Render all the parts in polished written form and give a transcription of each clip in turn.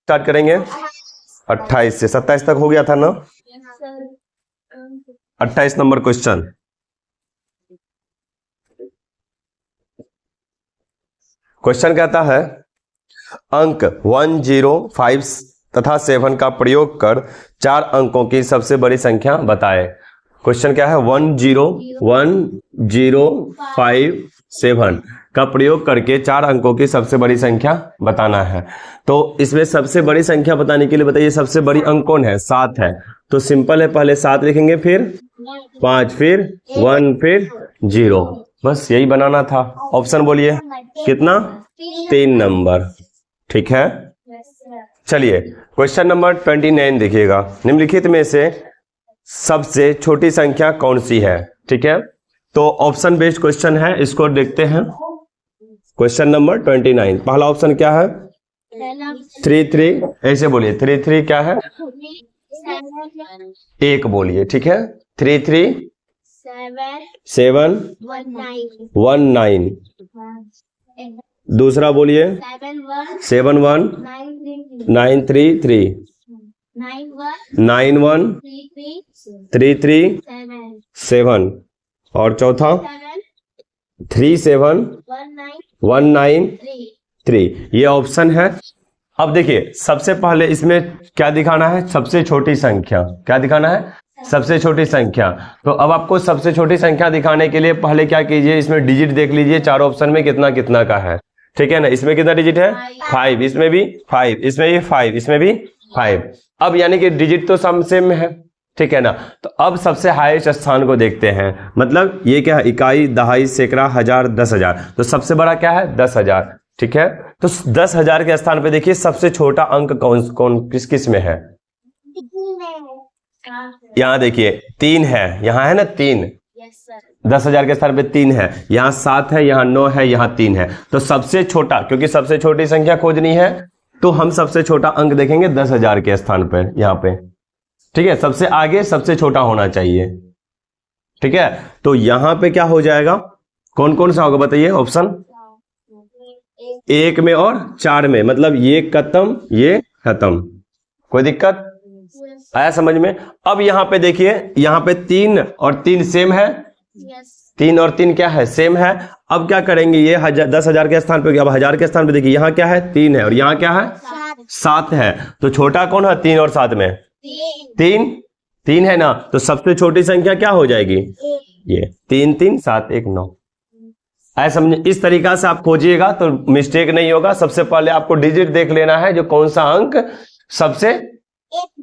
Start करेंगे 28 से 27 तक हो गया था ना। 28 नंबर क्वेश्चन। क्वेश्चन कहता है अंक 1, 0, 5 तथा 7 का प्रयोग कर 4 अंकों की सबसे बड़ी संख्या बताए। क्वेश्चन क्या है 1, 0, 1, 0, 5, 7 का प्रयोग करके 4 अंकों की सबसे बड़ी संख्या बताना है। तो इसमें सबसे बड़ी संख्या बताने के लिए बताइए सबसे बड़ी अंक कौन है? 7 है। तो सिंपल है, पहले 7 लिखेंगे, फिर 5, फिर 1, फिर 0, बस यही बनाना था। ऑप्शन बोलिए कितना? 3 नंबर। ठीक है, चलिए क्वेश्चन नंबर 29 देखिएगा। निम्नलिखित में से सबसे छोटी संख्या कौन सी है? ठीक है, तो ऑप्शन बेस्ड क्वेश्चन है, इसको देखते हैं। क्वेश्चन नंबर 29, पहला ऑप्शन क्या है? 3, 3, ऐसे बोलिए 3, 3 क्या है? 1 बोलिए। ठीक है, 3, 3, 7, 1, 9। दूसरा बोलिए 7, 1, 9, 3, 3, 9, 1, 3, 3, 7, और चौथा 3, 7, 1, 9, 3। ये ऑप्शन है। अब देखिए सबसे पहले इसमें क्या दिखाना है? सबसे छोटी संख्या। क्या दिखाना है? सबसे छोटी संख्या। तो अब आपको सबसे छोटी संख्या दिखाने के लिए पहले क्या कीजिए, इसमें डिजिट देख लीजिए, चार ऑप्शन में कितना कितना का है। ठीक है ना, इसमें कितना डिजिट है? 5, इसमें भी 5, इसमें भी 5, इसमें भी 5। अब यानी कि डिजिट तो सम सेम में है। ठीक है ना, तो अब सबसे हाईएस्ट स्थान को देखते हैं। मतलब ये क्या है? इकाई, दहाई, सैकड़ा, हजार, 10,000। तो सबसे बड़ा क्या है? 10,000। ठीक है, तो 10,000 के स्थान पे देखिए सबसे छोटा अंक कौन कौन किस किस में है? यहाँ देखिए 3 है, यहाँ है ना 3। 10,000 के स्थान पे 3 है, यहाँ 7 है, यहाँ 9 है, यहाँ 3 है। तो सबसे छोटा, क्योंकि सबसे छोटी संख्या खोजनी है, तो हम सबसे छोटा अंक देखेंगे 10,000 के स्थान पे, यहाँ पे। ठीक है, सबसे आगे सबसे छोटा होना चाहिए। ठीक है, तो यहां पे क्या हो जाएगा? कौन कौन सा होगा बताइए ऑप्शन? 1 में और 4 में, मतलब ये खत्म, ये खत्म। कोई दिक्कत आया समझ में? अब यहां पे देखिए, यहां पे 3 और 3 सेम है। 3 और 3 क्या है? सेम है। अब क्या करेंगे, ये 10,000 के स्थान पे, अब 1000 के स्थान पे देखिए यहाँ क्या है? 3 है, और यहाँ क्या है? 7 है। तो छोटा कौन है 3 और 7 में? 3 है ना, तो सबसे छोटी संख्या क्या हो जाएगी? ये 3, 3, 7, 1, 9। ऐसा समझे? इस तरीका से आप खोजिएगा तो मिस्टेक नहीं होगा। सबसे पहले आपको डिजिट देख लेना है, जो कौन सा अंक सबसे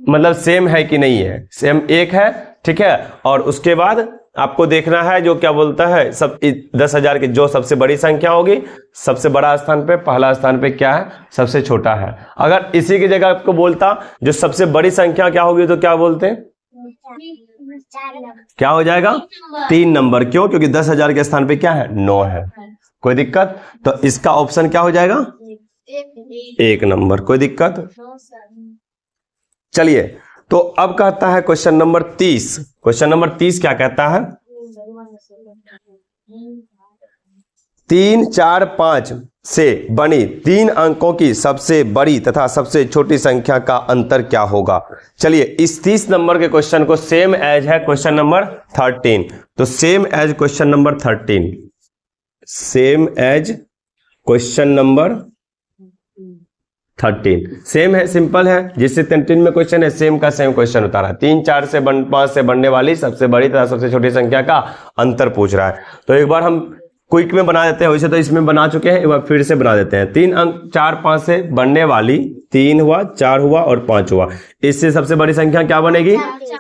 मतलब सेम है कि नहीं है। सेम 1 है। ठीक है, और उसके बाद आपको देखना है जो क्या बोलता है, सब 10,000 की जो सबसे बड़ी संख्या होगी, सबसे बड़ा स्थान पे, पहला स्थान पे क्या है? सबसे छोटा है। अगर इसी की जगह आपको बोलता जो सबसे बड़ी संख्या क्या होगी, तो क्या बोलते हैं? क्या हो जाएगा? 3 नंबर। क्यों? क्योंकि 10,000 के स्थान पे क्या है? 9 है। कोई दिक्कत? तो इसका ऑप्शन क्या हो जाएगा? 1 नंबर। कोई दिक्कत? चलिए, तो अब कहता है क्वेश्चन नंबर 30। क्वेश्चन नंबर 30 क्या कहता है? 3, 4, 5 से बनी 3 अंकों की सबसे बड़ी तथा सबसे छोटी संख्या का अंतर क्या होगा? चलिए, इस 30 नंबर के क्वेश्चन को सेम एज है क्वेश्चन नंबर 13। तो same as question number 13, same as question number 13 same है, सिंपल है। जिससे 13 में क्वेश्चन है, सेम का सेम क्वेश्चन उतारा। 3, 4 से 5 से बनने वाली सबसे बड़ी तथा सबसे छोटी संख्या का अंतर पूछ रहा है। तो एक बार हम क्विक में बना देते हैं, वैसे तो इसमें बना चुके हैं, एक बार फिर से बना देते हैं। 3 अंक 4, 5 से बनने वाली, 3 हुआ, 4 हुआ और 5 हुआ। इससे सबसे बड़ी संख्या क्या बनेगी?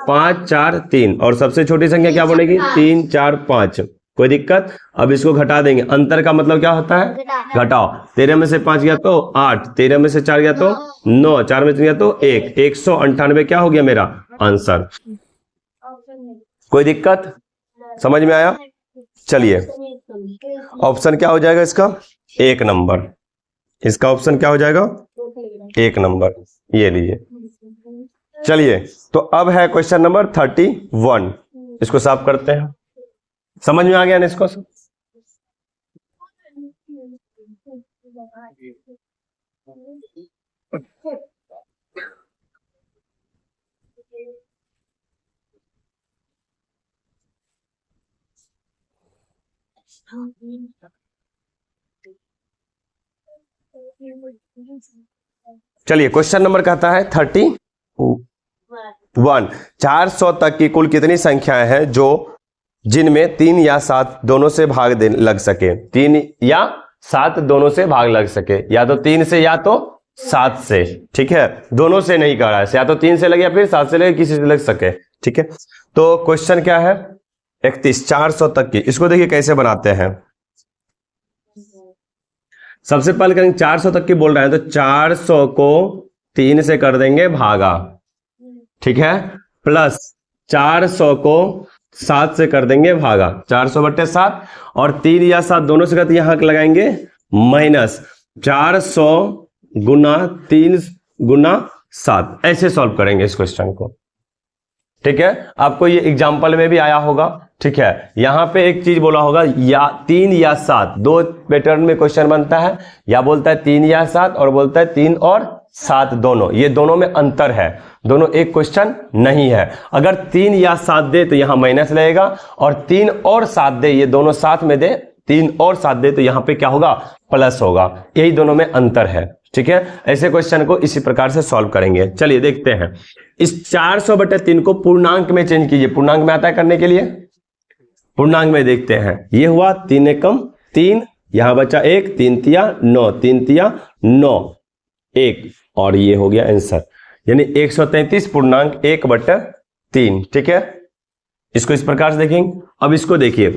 5, 4, 3। और सबसे छोटी संख्या क्या बनेगी? 3, 4, 5। कोई दिक्कत? अब इसको घटा देंगे। अंतर का मतलब क्या होता है? घटाओ। 13 में से 5 गया तो 8, 13 में से 4 गया तो 9, 4 में से गया तो 1, 198 क्या हो गया मेरा आंसर? कोई दिक्कत? समझ में आया? चलिए, ऑप्शन क्या हो जाएगा इसका? 1 नंबर। इसका ऑप्शन क्या हो जाएगा? 1 नंबर। ये लीजिए। चलिए, तो अब है क्वेश्चन नंबर 31। इसको साफ करते हैं। समझ में आ गया ना इसको? चलिए क्वेश्चन नंबर कहता है 31। 400 तक की कुल कितनी संख्याएं हैं जो जिनमें 3 या 7 दोनों से भाग दे लग सके। 3 या 7 दोनों से भाग लग सके, या तो 3 से या तो 7 से। ठीक है, दोनों से नहीं कर रहा है, या तो 3 से लगे या फिर 7 से लगे, किसी से लग सके। ठीक है, तो क्वेश्चन क्या है 31, 400 तक की। इसको देखिए कैसे बनाते हैं। सबसे पहले करेंगे 400 तक की बोल रहे हैं, तो 400 को 3 से कर देंगे भागा। ठीक है, प्लस 400 को 7 से कर देंगे भागा। 400/7 और 3 या 7 दोनों से करते यहां लगाएंगे माइनस 400 गुना 3 गुना 7। ऐसे सॉल्व करेंगे इस क्वेश्चन को। ठीक है, आपको ये एग्जाम्पल में भी आया होगा। ठीक है, यहां पे एक चीज बोला होगा, या 3 या 7, दो पैटर्न में क्वेश्चन बनता है। या बोलता है 3 या 7 और बोलता है 3 और 7 दोनों। ये दोनों में अंतर है, दोनों एक क्वेश्चन नहीं है। अगर 3 या 7 दे तो यहां माइनस लगेगा, और 3 और 7 दे, ये दोनों साथ में दे, 3 और 7 दे तो यहां पे क्या होगा, प्लस होगा। यही दोनों में अंतर है। ठीक है, ऐसे क्वेश्चन को इसी प्रकार से सॉल्व करेंगे। चलिए देखते हैं। इस 400/3 को पूर्णांक में चेंज कीजिए। पूर्णांक में आता है करने के लिए, पूर्णांक में देखते हैं। ये हुआ 3 एकम 3, यहां बचा 1, 3 तिया 9, 3 तिया 9, 1, और ये हो गया आंसर, यानी 133 पूर्णांक 1/3। ठीक है, इसको इस प्रकार से देखेंगे। अब इसको देखिए,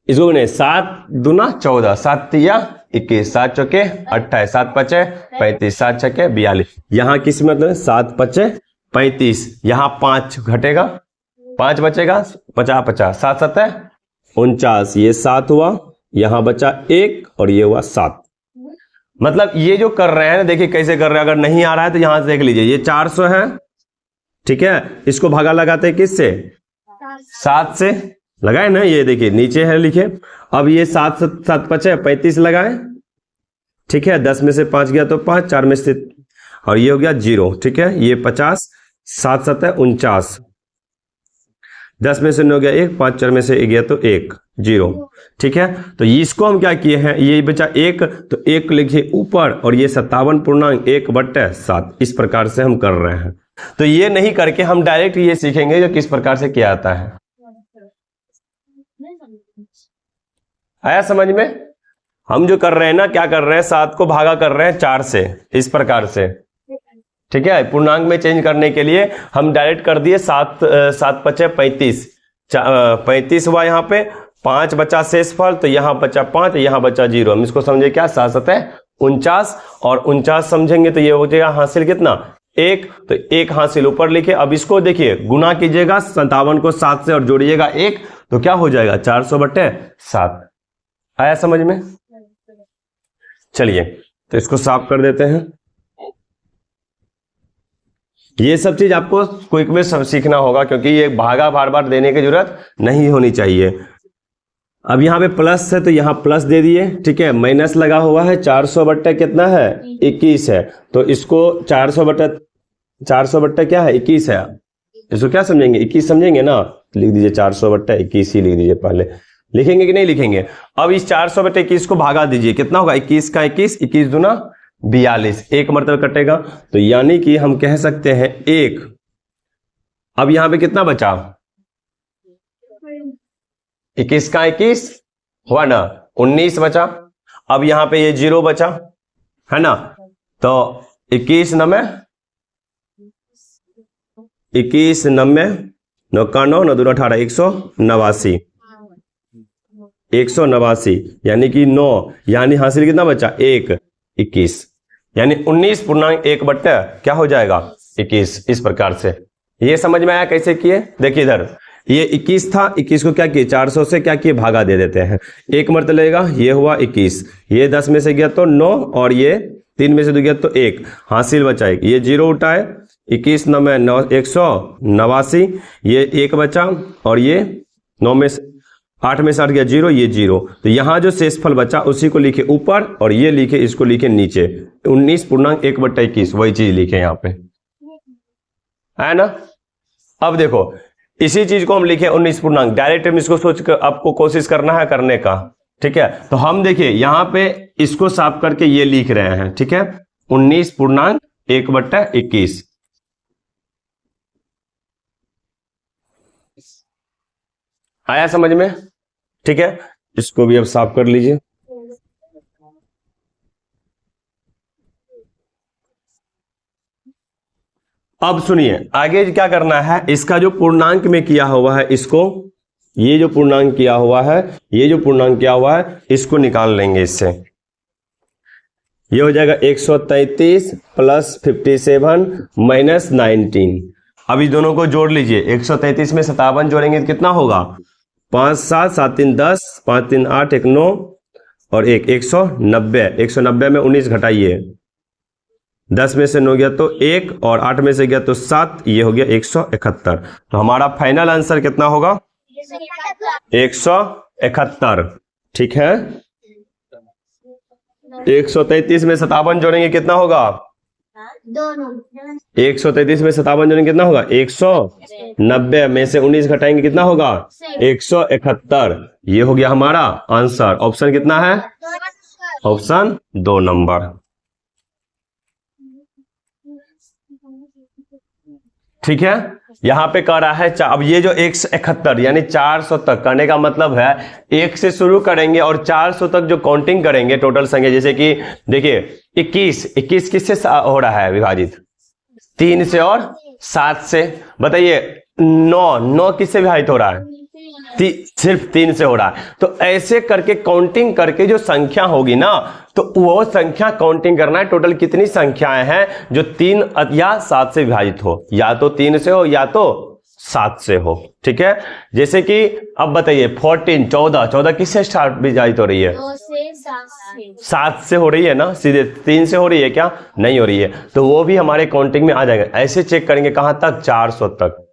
इसको 7 दूना 14, 7 तिया 21, 7 चौके 28, 7 पचे 35, 7 छके 42। यहां किस मतलब 7 पचे 35, यहां 5 घटेगा, 5 बचेगा, 50 50, 7 7 49, ये 7 हुआ, यहां बचा 1 और ये हुआ 7। मतलब ये जो कर रहे हैं, देखिए कैसे कर रहे हैं। अगर नहीं आ रहा है तो यहां से देख लीजिए, ये 400 है। ठीक है, इसको भागा लगाते हैं किससे, 7 से लगाए ना, ये देखिए नीचे है लिखे। अब ये 7 7 पचे 35 लगाए। ठीक है, 10 में से 5 गया तो 5, 4 में से, और ये हो गया 0। ठीक है, ये 50, 7 7 49, 10 में से 9 गया 1, 5 4 में से 1 गया तो 1, 0। ठीक है, तो इसको हम क्या किए हैं, ये बचा 1 तो 1 लिखिए ऊपर, और ये 57 पूर्णांक 1/7। इस प्रकार से हम कर रहे हैं। तो ये नहीं करके हम डायरेक्ट ये सीखेंगे जो किस प्रकार से किया जाता है। आया समझ में? हम जो कर रहे हैं ना, क्या कर रहे हैं, 7 को भागा कर रहे हैं 4 से, इस प्रकार से। ठीक है, पूर्णांक में चेंज करने के लिए हम डायरेक्ट कर दिए 7 पचे 35, 35 हुआ, यहाँ पे 5 बचा शेषफल, तो यहाँ बचा 5, यहाँ बचा 0। हम इसको समझे क्या, 7 7 49, और 49 समझेंगे तो ये हो जाएगा हासिल कितना, 1, तो 1 हासिल ऊपर लिखे। अब इसको देखिए गुना कीजिएगा 57 को 7 से और जोड़िएगा 1, तो क्या हो जाएगा 400/7। आया समझ में? चलिए तो इसको साफ कर देते हैं। ये सब चीज आपको क्विक में सीखना होगा, क्योंकि ये भागा बार बार देने की जरूरत नहीं होनी चाहिए। अब यहाँ पे प्लस है तो यहाँ प्लस दे दिए। ठीक है, माइनस लगा हुआ है, 400 कितना है 21 है, तो इसको 400 क्या है 21 है, इसको क्या समझेंगे 21 समझेंगे ना, लिख दीजिए 400/21 ही लिख दीजिए। पहले लिखेंगे कि नहीं लिखेंगे? अब इस 400/21 को भागा दीजिए, कितना होगा 21 का 21, 21 दूना 42, 1 मरतबा कटेगा, तो यानी कि हम कह सकते हैं 1। अब यहां पे कितना बचा, 21 का 21 हुआ ना, 19 बचा। अब यहां पे ये 0 बचा है ना, तो 21 9 9 का 9 9 दूना 18, 189, 189, यानी कि 9, यानी हासिल कितना बचा 1, 21, यानी 19 पूर्णांक 1 क्या हो जाएगा 21। इस प्रकार से ये समझ में आया कैसे किए? देखिए इधर ये 21 था, 21 को क्या किए 400 से क्या किए भागा दे देते हैं, 1 मरतबा लगेगा, ये हुआ 21, ये 10 में से गया तो 9, और ये 3 में से 2 गया तो 1, हासिल बचा 1, ये 0 उठाए, 21 9 189, ये 1 बचा, और ये 9 में से 8 में से 8 गया 0, ये 0, तो यहां जो शेषफल बचा उसी को लिखे ऊपर, और ये लिखे इसको लिखे नीचे, 19 पूर्णांक 1/21, वही चीज लिखे यहाँ पे, है ना। अब देखो इसी चीज को हम लिखे 19 पूर्णांक, डायरेक्ट हम इसको सोच कर आपको कोशिश करना है करने का, ठीक है। तो हम देखिए यहां पे इसको साफ करके ये लिख रहे हैं, ठीक है, 19 पूर्णांक 1/21। आया समझ में, ठीक है। इसको भी अब साफ कर लीजिए। अब सुनिए आगे क्या करना है, इसका जो पूर्णांक में किया हुआ है इसको, ये जो पूर्णांक किया हुआ है, ये जो पूर्णांक किया हुआ है इसको निकाल लेंगे इससे। ये हो जाएगा 133 प्लस 57 माइनस 19। अभी दोनों को जोड़ लीजिए, 133 में 57 जोड़ेंगे तो कितना होगा, 5 7 7 3 10, 5 3 8 1 9 और 190। 190 में 19 घटाइए, 10 में से 9 गया तो 1 और 8 में से गया तो 7, ये हो गया 171। तो हमारा फाइनल आंसर कितना होगा, 171, ठीक है। 133 में 57 जोड़ेंगे कितना होगा, 133 में 57 जोड़ेंगे कितना होगा, 190 में से 19 घटाएंगे कितना होगा, 171। ये हो गया हमारा आंसर। ऑप्शन कितना है, ऑप्शन 2 नंबर, ठीक है। यहां पे कह रहा है अब ये जो 171 यानी 400 तक करने का मतलब है 1 से शुरू करेंगे और 400 तक जो काउंटिंग करेंगे टोटल संख्या, जैसे कि देखिए 21 किससे हो रहा है विभाजित, 3 से और 7 से। बताइए 9 किससे विभाजित हो रहा है, सिर्फ 3 से हो रहा है। तो ऐसे करके काउंटिंग करके जो संख्या होगी ना, तो वो संख्या काउंटिंग करना है टोटल कितनी संख्याएं हैं जो 3 या 7 से विभाजित हो, या तो 3 से हो या तो 7 से हो, ठीक है। जैसे कि अब बताइए 14 14 किससे स्टार्ट विभाजित हो रही है, 7 से हो रही है ना, सीधे 3 से हो रही है क्या, नहीं हो रही है, तो वो भी हमारे काउंटिंग में आ जाएगा। ऐसे चेक करेंगे कहां तक, 400 तक,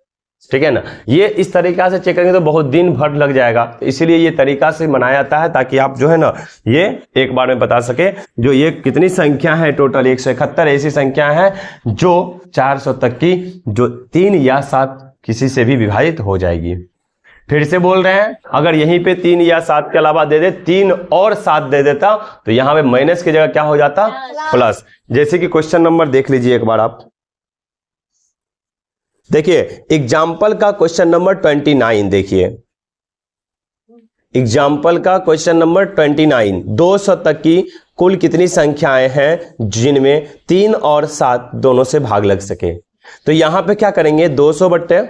ठीक है ना। ये इस तरीका से चेक करेंगे तो बहुत दिन भर लग जाएगा, तो इसीलिए ये तरीका से बनाया जाता है ताकि आप जो है ना ये एक बार में बता सके जो ये कितनी संख्या है, टोटल 171 ऐसी संख्या है जो 400 तक की, जो 3 या 7 किसी से भी विभाजित हो जाएगी। फिर से बोल रहे हैं, अगर यहीं पे 3 या 7 के अलावा दे दे, 3 और 7 दे देता तो यहां पे माइनस की जगह क्या हो जाता, प्लस। जैसे कि क्वेश्चन नंबर देख लीजिए एक बार आप, देखिए एग्जाम्पल का क्वेश्चन नंबर 29, देखिए एग्जाम्पल का क्वेश्चन नंबर 29, 200 तक की कुल कितनी संख्याएं हैं जिनमें 3 और 7 दोनों से भाग लग सके। तो यहां पे क्या करेंगे, 200 बट्टे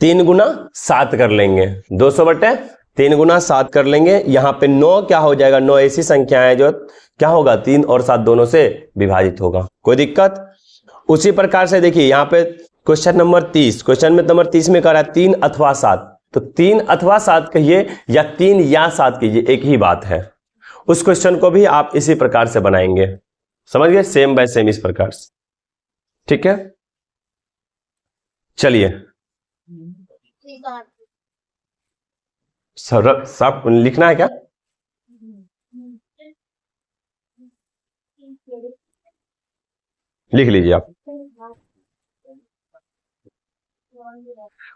3 गुना 7 कर लेंगे, 200 बट्टे 3 गुना 7 कर लेंगे। यहां पे 9 क्या हो जाएगा, 9 ऐसी संख्या है जो क्या होगा, 3 और 7 दोनों से विभाजित होगा, कोई दिक्कत। उसी प्रकार से देखिए यहां पे क्वेश्चन नंबर 30, क्वेश्चन में नंबर 30 में कह रहा है 3 अथवा 7, तो 3 अथवा 7 कहिए या 3 या 7 कहिए, एक ही बात है। उस क्वेश्चन को भी आप इसी प्रकार से बनाएंगे, समझ गए, सेम बाय सेम इस प्रकार से, ठीक है। चलिए सब लिखना है क्या, लिख लीजिए आप।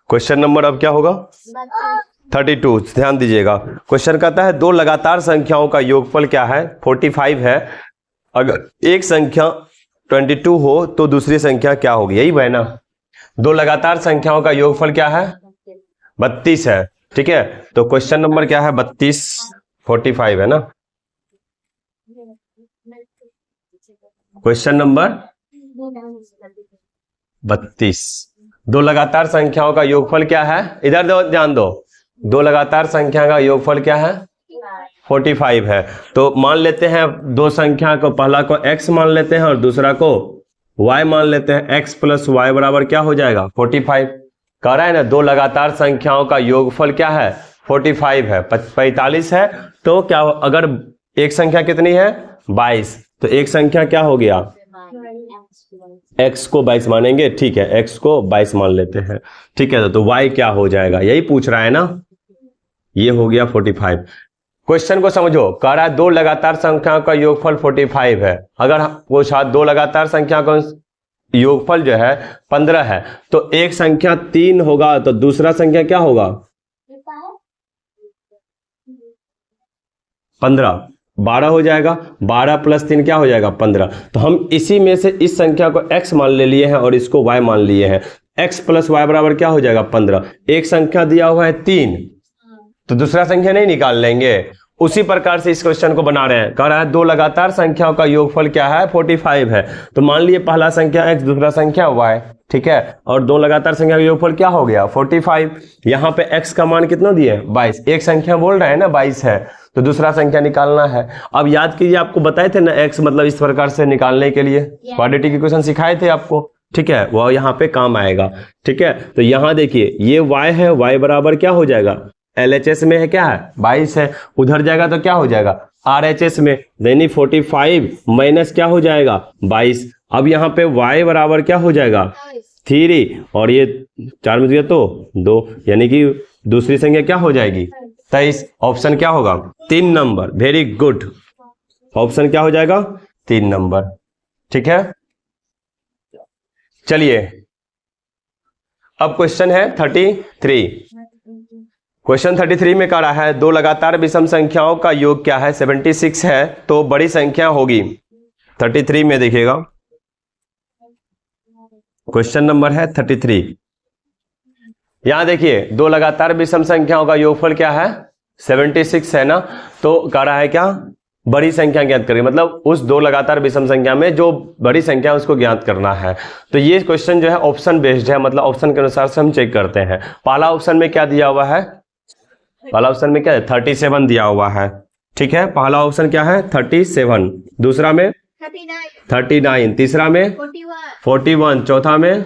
क्वेश्चन नंबर अब क्या होगा, 32, ध्यान दीजिएगा। क्वेश्चन कहता है 2 लगातार संख्याओं का योगफल क्या है, 45 है। अगर एक संख्या 22 हो तो दूसरी संख्या क्या होगी, यही है ना। 2 लगातार संख्याओं का योगफल क्या है, 32 है, ठीक है। तो क्वेश्चन नंबर क्या है, 32, 45 है ना। क्वेश्चन नंबर 32, 2 लगातार संख्याओं का योगफल क्या है, इधर ध्यान दो, 2 लगातार संख्या का योगफल क्या है, 45 है। तो मान लेते हैं 2 संख्या को, पहला को x मान लेते हैं और दूसरा को y मान लेते हैं। x प्लस वाई बराबर क्या हो जाएगा, 45। कह रहा है ना 2 लगातार संख्याओं का योगफल क्या है, 45 है, 45 है। तो क्या अगर एक संख्या कितनी है, 22, तो एक संख्या क्या हो गया, x को 22 मानेंगे, ठीक है, x को 22 मान लेते हैं, ठीक है। तो y क्या हो जाएगा, यही पूछ रहा है ना, ये हो गया 45। क्वेश्चन को समझो, कह रहा है 2 लगातार संख्याओं का योगफल 45 है। अगर पूछा 2 लगातार संख्या का योगफल जो है 15 है, तो एक संख्या 3 होगा तो दूसरा संख्या क्या होगा? 15, 12 हो जाएगा। 12 प्लस 3 क्या हो जाएगा? 15। तो हम इसी में से इस संख्या को x मान ले लिए हैं और इसको y मान लिए हैं। x प्लस वाई बराबर क्या हो जाएगा? 15। एक संख्या दिया हुआ है 3, तो दूसरा संख्या नहीं निकाल लेंगे? उसी प्रकार से इस क्वेश्चन को बना रहे हैं। कह रहा है दो लगातार संख्याओं का योगफल क्या है? 45 है। तो मान लिए पहला संख्या x, दूसरा संख्या y, ठीक है, और दो लगातार संख्या का योगफल क्या हो गया? 45। यहाँ पे x का मान कितना दिए? 22। एक संख्या बोल रहा है ना 22 है, तो दूसरा संख्या निकालना है। अब याद कीजिए, आपको बताए थे ना x मतलब इस प्रकार से निकालने के लिए क्वाड्रेटिक इक्वेशन सिखाए थे आपको, ठीक है, वह यहाँ पे काम आएगा। ठीक है, तो यहाँ देखिए ये y है, y बराबर क्या हो जाएगा? LHS में है क्या है? 22 है, उधर जाएगा तो क्या हो जाएगा? RHS में, यानी 45 माइनस क्या हो जाएगा? 22। अब यहाँ पे y बराबर क्या हो जाएगा? 3, और ये 4 में दिया तो 2, यानी कि दूसरी संख्या क्या हो जाएगी? 23। ऑप्शन क्या होगा? 3 नंबर। वेरी गुड, ऑप्शन क्या हो जाएगा? 3 नंबर। ठीक है, चलिए अब क्वेश्चन है 33। क्वेश्चन 33 में कह रहा है दो लगातार विषम संख्याओं का योग क्या है? 76 है, तो बड़ी संख्या होगी। 33 में देखिएगा, क्वेश्चन नंबर है 33। यहां देखिए दो लगातार विषम संख्याओं का योगफल क्या है? 76 है ना, तो कह रहा है क्या? बड़ी संख्या ज्ञात करें, मतलब उस दो लगातार विषम संख्या में जो बड़ी संख्या है उसको ज्ञात करना है। तो ये क्वेश्चन जो है ऑप्शन बेस्ड है, मतलब ऑप्शन के अनुसार से हम चेक करते हैं। पहला ऑप्शन में क्या दिया हुआ है? पहला ऑप्शन में क्या है? 37 दिया हुआ है। ठीक है, पहला ऑप्शन क्या है? 37। दूसरा में 39, तीसरा में 41, चौथा में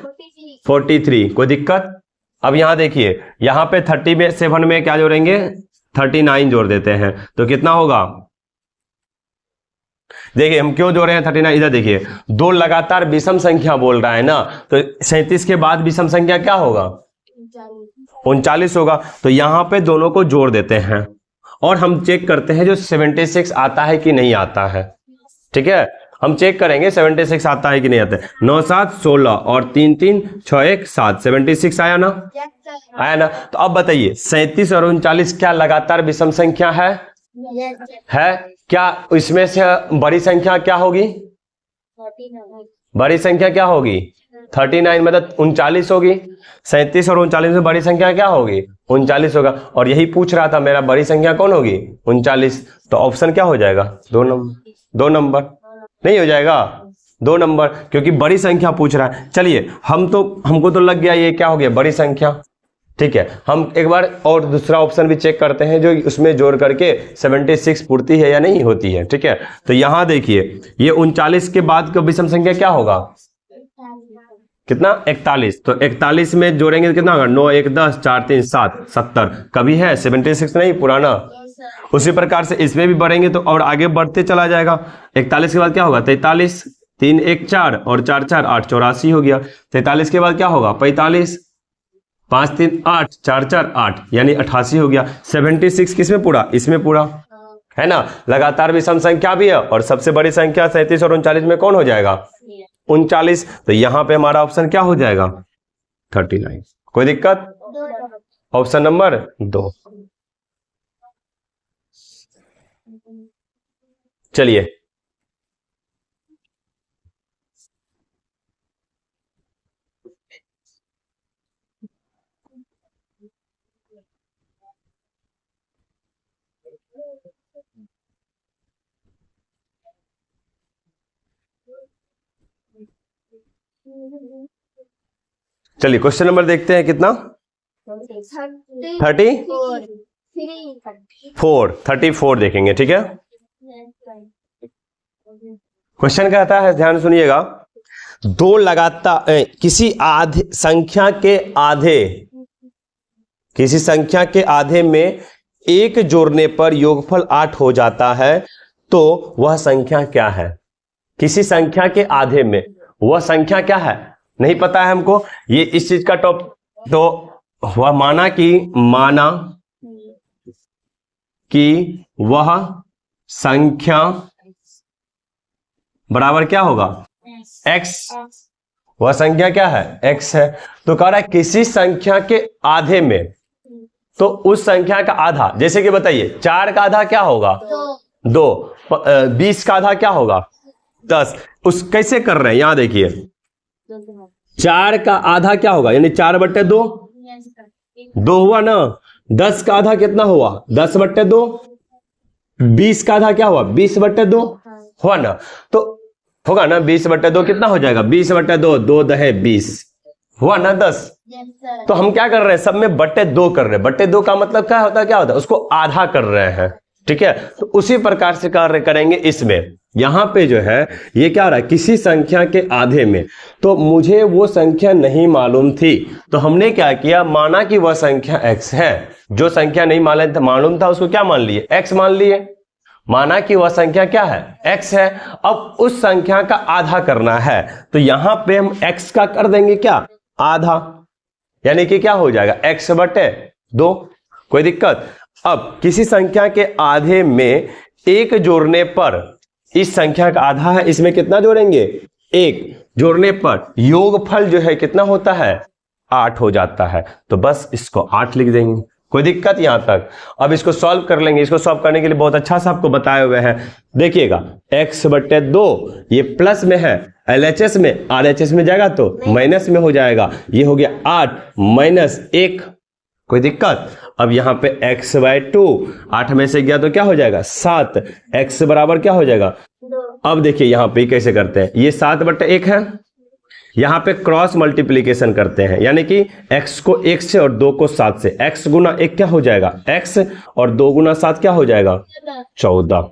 43। कोई दिक्कत? अब यहां देखिए, यहाँ पे 37 में क्या जोड़ेंगे? 39 जोड़ देते हैं, तो कितना होगा? देखिए हम क्यों जोड़ रहे हैं 39, इधर देखिए दो लगातार विषम संख्या बोल रहा है ना, तो 37 के बाद विषम संख्या क्या होगा? 39 होगा। तो यहां पे दोनों को जोड़ देते हैं और हम चेक करते हैं जो 76 आता है कि नहीं आता है। ठीक है, हम चेक करेंगे 76 आता है कि नहीं आता है। 9 7 16 और 3 3 6 1 7, 76 आया ना? आया ना? तो अब बताइए 37 और 39 क्या लगातार विषम संख्या है? है क्या? इसमें से बड़ी संख्या क्या होगी? बड़ी संख्या क्या होगी? 39, मतलब 39 होगी। 37 और 39 में बड़ी संख्या क्या होगी? 39 होगा। और यही पूछ रहा था मेरा, बड़ी संख्या कौन होगी? 39। तो ऑप्शन क्या हो जाएगा? 2 नंबर। 2 नंबर नहीं हो जाएगा? 2 नंबर, क्योंकि बड़ी संख्या पूछ रहा है। चलिए हमको तो लग गया ये क्या हो गया? बड़ी संख्या। ठीक है, हम एक बार और दूसरा ऑप्शन भी चेक करते हैं जो उसमें जोड़ करके 76 पूर्ति है या नहीं होती है। ठीक है, तो यहां देखिए ये 39 के बाद का विषम संख्या क्या होगा? कितना? 41। तो 41 में जोड़ेंगे तो कितना होगा? 9 1 10 4 3 7, 70। कभी है 76 नहीं पुराना? उसी प्रकार से इसमें भी बढ़ेंगे तो और आगे बढ़ते चला जाएगा। 41 के बाद क्या होगा? 43, 3 1 4 और 4 4 8, 84 हो गया। 43 के बाद क्या होगा? 45, 5 3 8 4 4 8, यानी 88 हो गया। 76 किसमें पूरा? इसमें पूरा है ना। लगातार विषम संख्या भी है और सबसे बड़ी संख्या 37 और 39 में कौन हो जाएगा? 39। तो यहां पे हमारा ऑप्शन क्या हो जाएगा? 39। कोई दिक्कत? Option number 2। चलिए चलिए क्वेश्चन नंबर देखते हैं कितना? 34 देखेंगे। ठीक है, क्वेश्चन कहता है, ध्यान सुनिएगा, दो लगातार किसी संख्या के आधे में एक जोड़ने पर योगफल 8 हो जाता है, तो वह संख्या क्या है? किसी संख्या के आधे में वह संख्या क्या है? नहीं पता है हमको। ये इस चीज का टॉप, तो वह माना कि वह संख्या बराबर क्या होगा? x वह संख्या क्या है, x है। तो कह रहा है किसी संख्या के आधे में, तो उस संख्या का आधा, जैसे कि बताइए 4 का आधा क्या होगा 2, 20 का आधा क्या होगा 10। उस कैसे कर रहे हैं, यहां देखिए 4 का आधा क्या होगा, यानी 4/2, 2 हुआ ना। 10 का आधा कितना हुआ 10/2, 20 का आधा क्या हुआ 20/2 हुआ ना। तो होगा ना 20/2 कितना हो जाएगा 20/2, 2 दहे 20 हुआ ना 10। तो हम क्या कर रहे हैं, सब में बटे 2 कर रहे हैं। बटे 2 का मतलब क्या होता है, उसको आधा कर रहे हैं, ठीक है। तो उसी प्रकार से कार्य करेंगे इसमें। यहां पे जो है ये क्या हो रहा है, किसी संख्या के आधे में, तो मुझे वो संख्या नहीं मालूम थी, तो हमने क्या किया, माना कि वह संख्या x है। जो संख्या नहीं मालूम था उसको क्या मान लिए, x मान लिए। माना कि वह संख्या क्या है, x है। अब उस संख्या का आधा करना है, तो यहां पे हम x का कर देंगे क्या, आधा, यानी कि क्या हो जाएगा x/2। कोई दिक्कत। अब किसी संख्या के आधे में 1 जोड़ने पर, इस संख्या का आधा है, इसमें कितना जोड़ेंगे 1 जोड़ने पर योगफल जो है कितना होता है 8 हो जाता है। तो बस इसको 8 लिख देंगे। कोई दिक्कत यहां तक। अब इसको सॉल्व कर लेंगे। इसको सॉल्व करने के लिए बहुत अच्छा सा आपको बताए हुए हैं, देखिएगा x/2 ये प्लस में है, LHS में, RHS में जाएगा तो माइनस में हो जाएगा। ये हो गया 8 - 1। कोई दिक्कत। अब यहां पे x/2 8 में से गया तो क्या हो जाएगा 7, x बराबर क्या हो जाएगा 2। अब देखिए यहां पे कैसे करते हैं, ये 7/1 है, यहां पे क्रॉस मल्टीप्लीकेशन करते हैं, यानी कि x को 1 से और 2 को 7 से, x गुना 1 क्या हो जाएगा x, और 2 गुना 7 क्या हो जाएगा 14।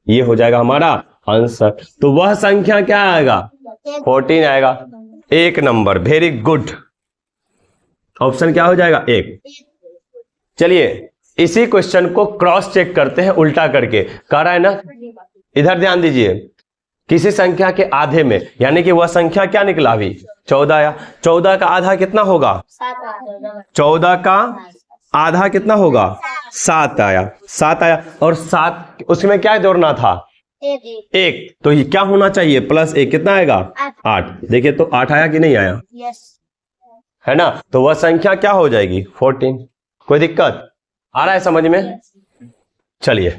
ये हो जाएगा हमारा आंसर। तो वह संख्या क्या आएगा 14 आएगा। 1 नंबर, वेरी गुड। ऑप्शन क्या हो जाएगा 1। चलिए इसी क्वेश्चन को क्रॉस चेक करते हैं उल्टा करके। कह रहा है ना, इधर ध्यान दीजिए, किसी संख्या के आधे में, यानी कि वह संख्या क्या निकला अभी 14 आया। 14 का आधा कितना होगा 14 का आधा कितना होगा 7 आया। 7 आया और 7 उसमें क्या जोड़ना था 1, तो ये क्या होना चाहिए +1 कितना आएगा 8। देखिए तो 8 आया कि नहीं आया, है ना। तो वह संख्या क्या हो जाएगी 14। कोई दिक्कत आ रहा है समझ में। चलिए